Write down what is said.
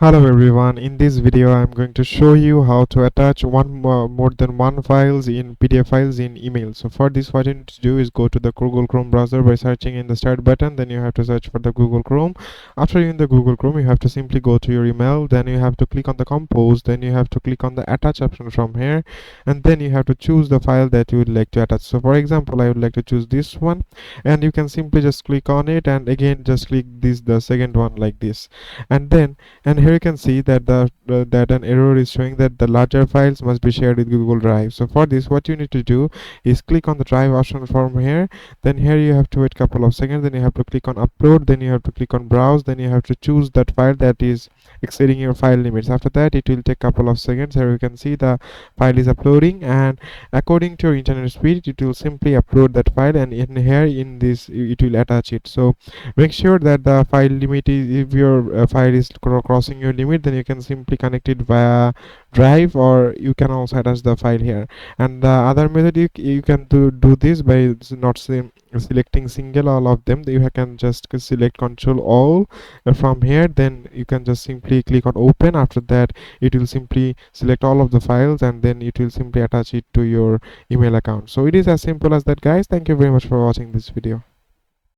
Hello everyone, in this video I'm going to show you how to attach more than one files in PDF files in email. So for this, what you need to do is go to the Google Chrome browser by searching in the start button. Then you have to search for the Google Chrome. After you're in the Google Chrome, you have to simply go to your email. Then you have to click on the compose. Then you have to click on the attach option from here, and then you have to choose the file that you would like to attach. So for example, I would like to choose this one, and you can simply just click on it, and again just click the second one like this, and here you can see that that an error is showing that the larger files must be shared with Google Drive. So for this, what you need to do is click on the drive option from here. Then here you have to wait couple of seconds. Then you have to click on upload. Then you have to click on browse. Then you have to choose that file that is exceeding your file limits. After that, it will take couple of seconds. Here you can see the file is uploading, and according to your internet speed, it will simply upload that file, and in here in this it will attach it. So make sure that the file limit is, if your file is crossing your limit, then you can simply connect it via drive, or you can also attach the file here. And the other method, you can do this by not selecting single all of them. You can just select control all from here. Then you can just simply click on open. After that, it will simply select all of the files, and then it will simply attach it to your email account. So it is as simple as that, guys. Thank you very much for watching this video.